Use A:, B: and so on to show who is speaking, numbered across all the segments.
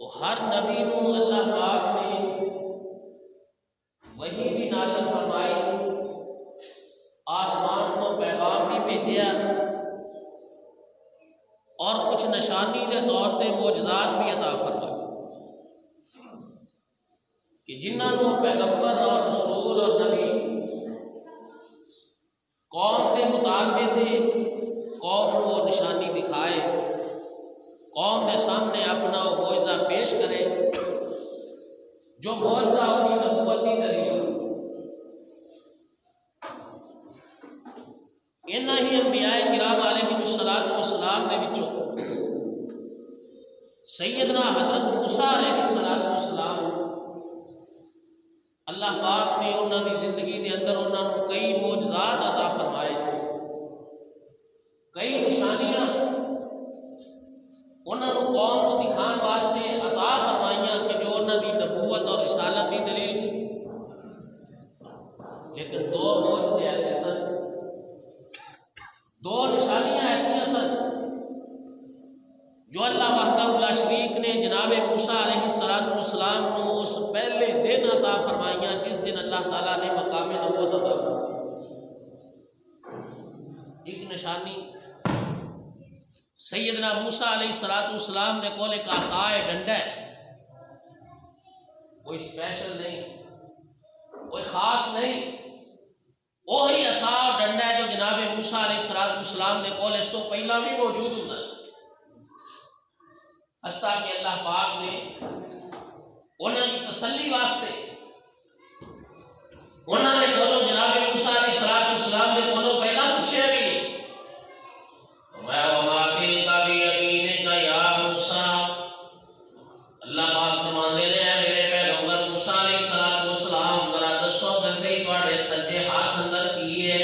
A: تو ہر نبی نو اللہ پاک نے وحی بھی نازل فرمائی، آسمان کو پیغام بھی بھیجیا اور کچھ نشانی دے طور تے معجزات بھی عطا فرمائے کہ جنہاں نو پیغمبر اور رسول اور نبی قوم کے مطالبے تھے، قوم کو نشانی دکھائے، قوم کے سامنے اپنا وہ معجزہ پیش کرے جو معجزہ ان کی نبوت کی دلیل۔ انہاں ہی انبیاء کرام علیہ السلام دے وچوں سیدنا حضرت موسیٰ علیہ السلام اللہ پاک نے انہاں دی زندگی دے اندر انہاں نوں کئی معجزات عطا فرمائے، کئی نشانیاں انہاں نوں قوم کو دکھان واسطے عطا فرمائیاں کہ جو انہاں دی نبوت اور رسالت دی دلیل سی۔ لیکن دو معجزے ایسے سن، دو نشانیاں ایسیاں سن جو اللہ وحدہ لا شریک نے جناب موسیٰ علیہ السلام کو اس پہلے دن عطا فرمائیاں جس دن اللہ تعالیٰ نے مقام نبوت عطا فرمائی۔ ایک نشانی سیدنا موسیٰ علیہ السلام دے کول ایک عصائے ڈنڈا ہے، کوئی اسپیشل نہیں، کوئی خاص نہیں، وہی عصا ڈنڈا ہے جو جناب موسیٰ علیہ السلام دے کول اس تو پہلا بھی موجود ہوندا سی۔ حتیٰ کہ اللہ پاک نے انہاں کی تسلی واسطے انہاں نے کولوں جناب موسیٰ علیہ السلام دے کولوں پہلا پوچھے بھی وما تلک بیمینک یا موسیٰ، اللہ پاک فرماندے نے اے میرے پیغمبر موسیٰ علیہ السلام ذرا دسو دسی تواڈے سجے ہاتھ اندر کی ہے؟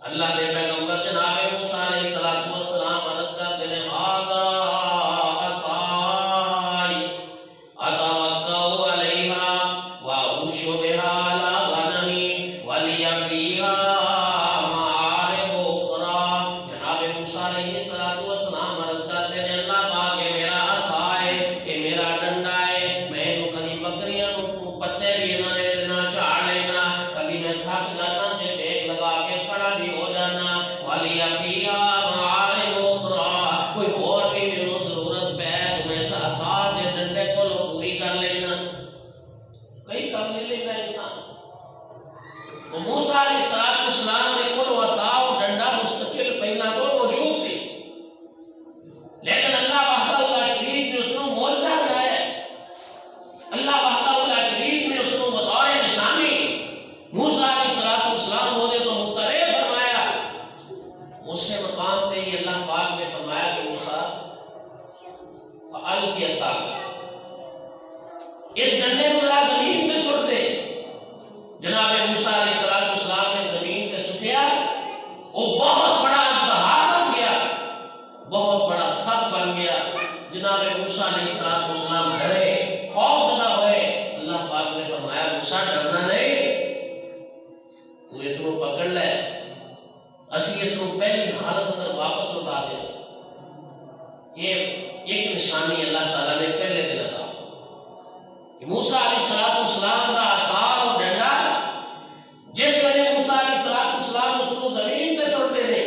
A: اللہ دے پیغمبر جناب موسیٰ علیہ السلام عرض کرتے ہیں ہذا عصائی اتوکل علیہا واہش بہا علی غنمی ولی فیہا معارب اخری۔ جناب موسیٰ علیہ السلام عرض کرتے ہیں اللہ پاک یہ میرا عصا ہے، یہ میرا ڈنڈا ہے، میں انہوں کبھی بکریاں پتے بھی انہوں چاڑ لینا، کبھی میں تھک جانا تے ٹیک لگا کے کھڑا بھی ہو جانا، ولی فیہا معارب اخری، کوئی اور بھی میرے ضرورت پہ تو میں اس عصا دے ڈنڈے کو پوری کر لینا، کئی کام لے لینا انسان۔ تو موسیٰ علیہ السلام نے کل عصا اور ڈنڈا مستقل پہلا تو موجود سی، لیکن اللہ وحدہ لا شریک نے اس کو معجزہ بنایا ہے۔ اللہ وحدہ لا شریک نے اس کو بطور نشانی موسیٰ علیہ السلام کو دے تو مختلف فرمایا۔ اس سے مقام پہ ہی اللہ پاک نے فرمایا کہ موسیٰ فعل کی عصا، اس ڈنڈے کو ذرا زمین پہ سٹ دے۔ جناب موسیٰ علیہ السلام نے زمین پہ سٹیا، وہ بہت بڑا اژدہا بن گیا، بہت بڑا سب بن گیا۔ جناب موسیٰ علیہ السلام ڈرے، خوف زدہ ہوئے۔ اللہ پاک نے فرمایا موسیٰ ڈرنا نہیں، تو اس کو پکڑ لے، اسی اس کو پہلی حالت اندر واپس لوٹا دے۔ یہ ایک نشانی اللہ تعالیٰ نے پہلے دن عطا کہ موسیٰ علیہ السلام کا عصا اور ڈنڈا جس وجہ موسیٰ علیہ السلام اس کو زمین پہ سٹتے نے،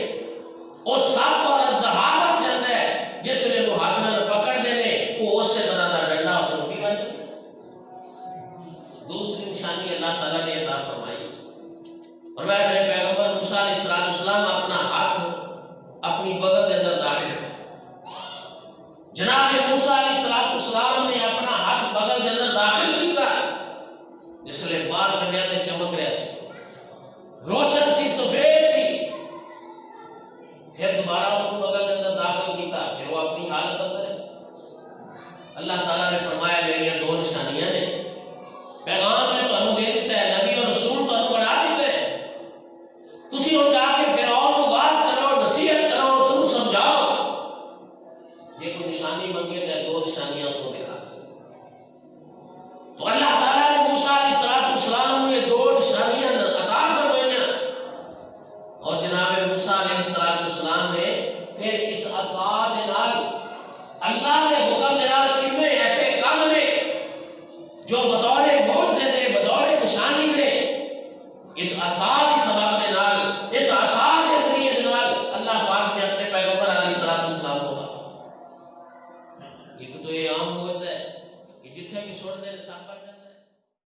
A: وہ سب اور اژدہا بن جاتا ہے، جس وجہ وہ ہاتھ نال پکڑ دینے وہ اس سے طرح کا ڈنڈا اس کو پکڑ دے۔ دوسری نشانی اللہ تعالیٰ نے عطا فرمائی، اور میں میرے پیغمبر موسیٰ علیہ السلام اپنا ہاتھ اپنی بغل کے اندر داخل ہے۔ جناب موسیٰ علیہ السلام نے اپنا ہاتھ بغل کے اندر داخل کیا، جس لئے بار کنڈیا تے چمک رہا سی، روشن سی، سفید سی۔ پھر دوبارہ اس کو بغل کے اندر داخل کیا، پھر وہ اپنی حالت اندر ہے۔ اللہ تعالیٰ نے فرمایا میری یہ دو نشانیاں نے، پیغام میں تو دے دیتا ہے، نبی اور رسول تو بنا دیتے ہیں، تسی ہو جا کے فرعون کو واز کرو، نصیحت کرو، اس کو سمجھاؤ۔ یہ کوئی نشانی منگے تو دو نشانیاں اس کو دکھا۔ تو اللہ تعالیٰ نے موسیٰ علیہ السلام نے دو نشانیاں عطا فرمائیاں، اور جناب موسیٰ علیہ السلام نے پھر اس عصا دے نال اللہ نے حکم دے نال کتنے ایسے جو بطور معجزے دے، بطور نشانی دے، اس عصا دی سبب دے نال، اس عصا دے ذریعے دے نال اللہ پاک نے اپنے پیغمبر علیہ السلام کو بخشا۔ ایک تو یہ عام ہوتا ہے کہ جتھے بھی سوڑ دے سانپر